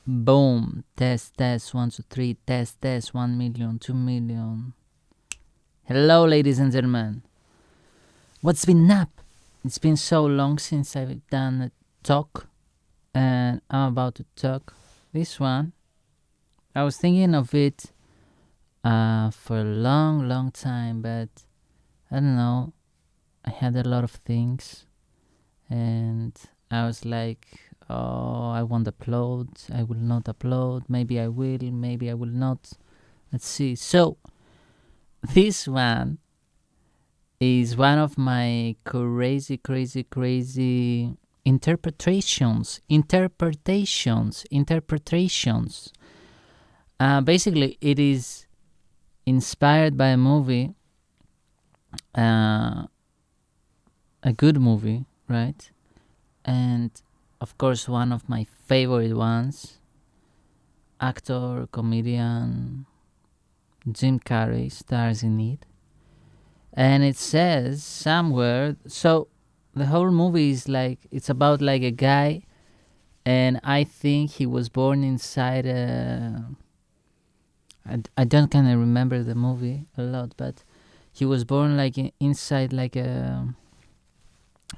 Boom. Test, 1, 2, 3. Test, 1 million, 2 million. Hello, ladies and gentlemen. What's been up? It's been so long since I've done a talk, and I'm about to talk this one. I was thinking of it for a long, long time, but I don't know. I had a lot of things, and I was like, oh, I won't upload. I will not upload. Maybe I will. Maybe I will not. Let's see. So, this one is one of my crazy, crazy, crazy interpretations. Basically, it is inspired by a movie, a good movie, right? And of course, one of my favorite ones, actor, comedian Jim Carrey stars in it. And it says somewhere, so the whole movie is like, it's about like a guy, and I think he was born inside I don't kind of remember the movie a lot, but he was born like inside like a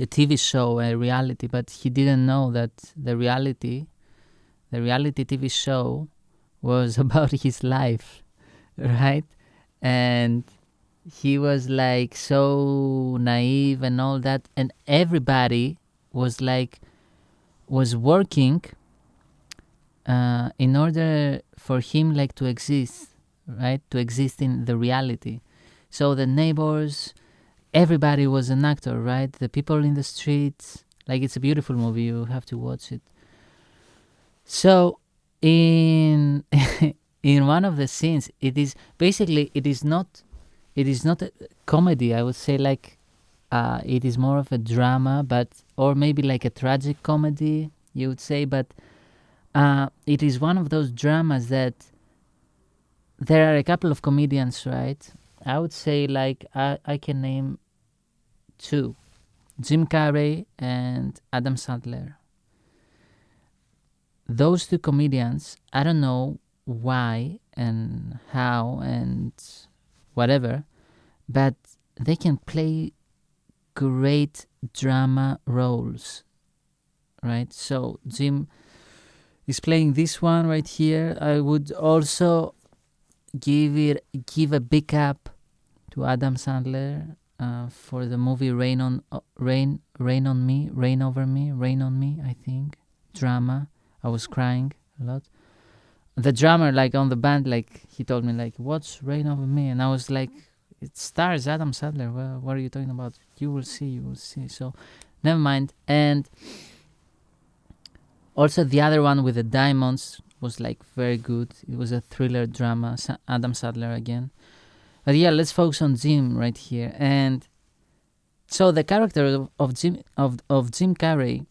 TV show, a reality, but he didn't know that the reality TV show was about his life, right? And he was like so naive and all that, and everybody was working in order for him like to exist, right? To exist in the reality. So the neighbors, everybody was an actor, right? The people in the streets, like it's a beautiful movie. You have to watch it. So in in one of the scenes, it is basically it is not a comedy. I would say like it is more of a drama, but or maybe like a tragic comedy. You would say, but it is one of those dramas that there are a couple of comedians, right? I would say like I can name two: Jim Carrey and Adam Sandler. Those two comedians, I don't know why and how and whatever, but they can play great drama roles, right? So Jim is playing this one right here. I would also give a big up to Adam Sandler for the movie Rain on Me, Rain Over Me, Rain on Me. I think drama. I was crying a lot. The drummer, like on the band, like he told me, like, "What's Rain Over Me?" And I was like, "It stars Adam Sandler. Well, what are you talking about? You will see, you will see." So, never mind. And also the other one with the diamonds was like very good. It was a thriller drama. Adam Sandler again. But yeah, let's focus on Jim right here. And so the character of Jim Carrey,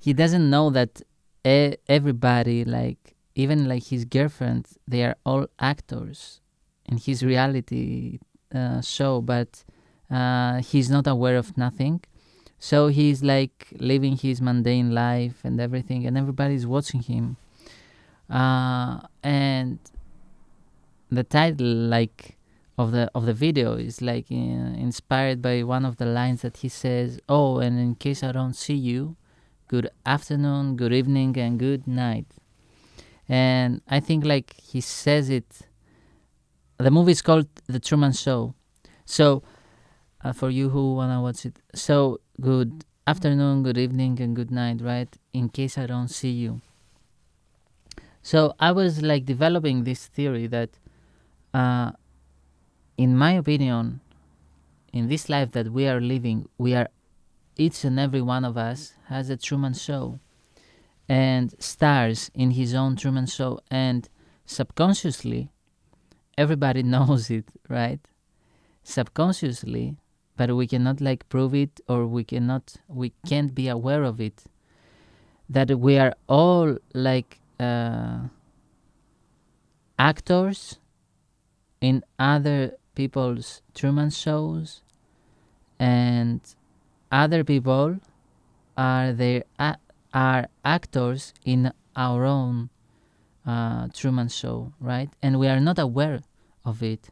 he doesn't know that everybody, like even like his girlfriend, they are all actors in his reality show, but he's not aware of nothing. So he's like living his mundane life and everything, and everybody's watching him. And the title, like of the video, is like inspired by one of the lines that he says, "Oh, and in case I don't see you, good afternoon, good evening, and good night." And I think like he says it. The movie is called The Truman Show. So for you who wanna watch it, so good afternoon, good evening, and good night, right? In case I don't see you. So I was like developing this theory that, in my opinion, in this life that we are living, we are each and every one of us has a Truman Show and stars in his own Truman Show, and subconsciously everybody knows it, right? Subconsciously, but we cannot like prove it, or we can't be aware of it, that we are all like actors in other people's Truman shows, and other people are actors in our own Truman Show, right? And we are not aware of it.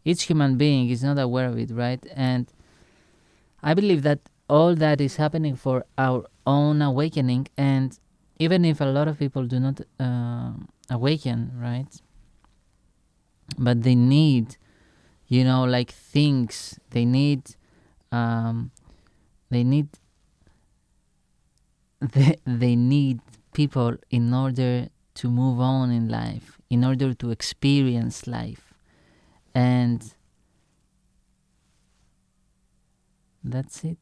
Each human being is not aware of it, right? And I believe that all that is happening for our own awakening. And even if a lot of people do not awaken, right? But they need, like things. They need, um, they need, they need people in order to move on in life, in order to experience life. And that's it.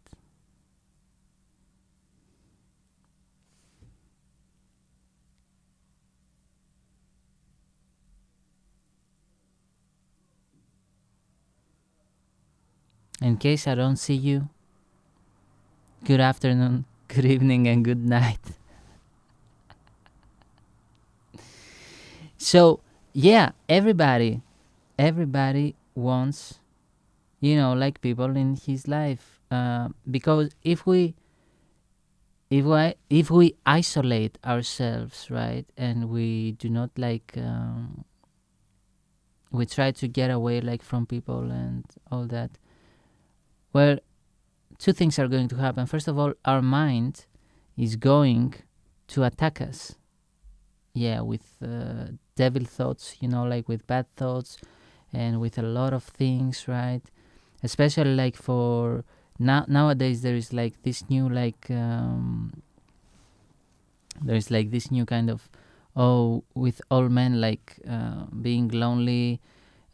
In case I don't see you, good afternoon, good evening, and good night. So, yeah, everybody wants, like people in his life. Because if we isolate ourselves, right, and we do not we try to get away like from people and all that, well, two things are going to happen. First of all, our mind is going to attack us, with devil thoughts, like with bad thoughts and with a lot of things, right? Especially like for nowadays, there is like this new there's like this new kind of, with all men like being lonely,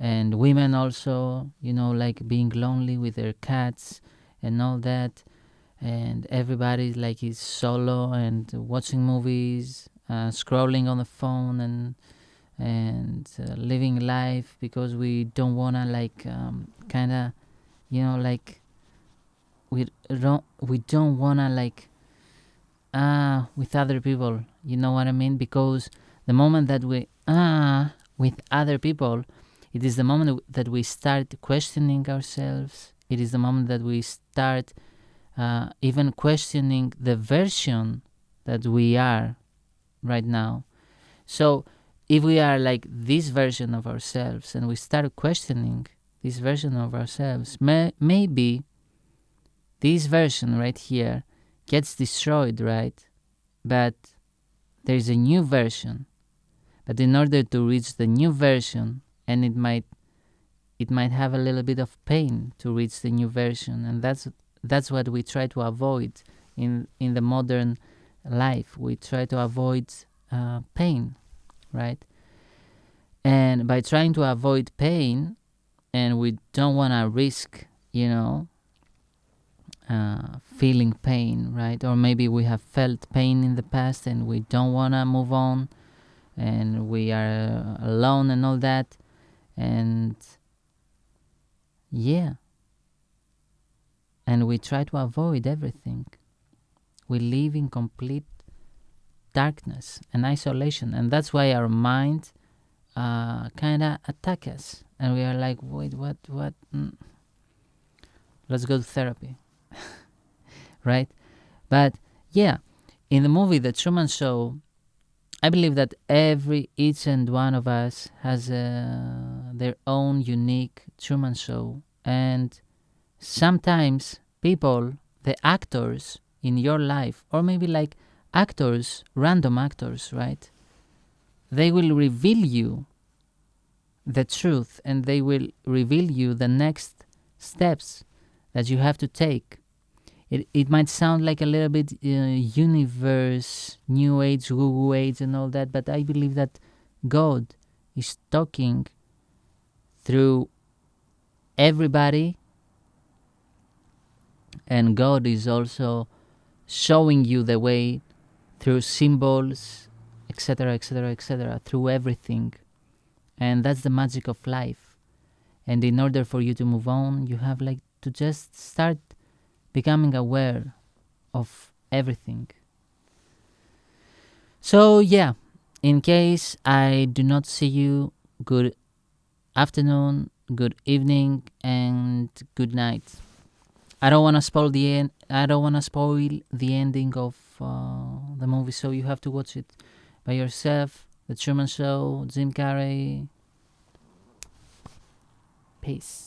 and women also, like being lonely with their cats and all that. And everybody like is solo and watching movies, scrolling on the phone, and living life, because we don't wanna like kind of, like we don't wanna like with other people, you know what I mean? Because the moment that we with other people, it is the moment that we start questioning ourselves. It is the moment that we start even questioning the version that we are right now. So if we are like this version of ourselves and we start questioning this version of ourselves, maybe this version right here gets destroyed, right? But there's a new version. But in order to reach the new version, and it might have a little bit of pain to reach the new version, and that's what we try to avoid in the modern life. We try to avoid pain, right? And by trying to avoid pain, and we don't want to risk, feeling pain, right? Or maybe we have felt pain in the past and we don't want to move on, and we are alone and all that. And yeah, and we try to avoid everything. We live in complete darkness and isolation, and that's why our mind kind of attack us, and we are like, wait, what? Let's go to therapy. Right? But yeah, in the movie The Truman Show, I believe that each and one of us has their own unique Truman Show, and sometimes people, the actors in your life, or maybe like actors, random actors, right? They will reveal you the truth, and they will reveal you the next steps that you have to take. It might sound like a little bit universe, new age, woo age, and all that, but I believe that God is talking through everybody, and God is also showing you the way through symbols, etc., etc., etc., through everything. And that's the magic of life. And in order for you to move on, you have like to just start becoming aware of everything. So yeah, in case I do not see you, good afternoon, good evening, and good night. I don't want to spoil the end. I don't want to spoil the ending of the movie, so you have to watch it by yourself. The Truman Show, Jim Carrey. Peace.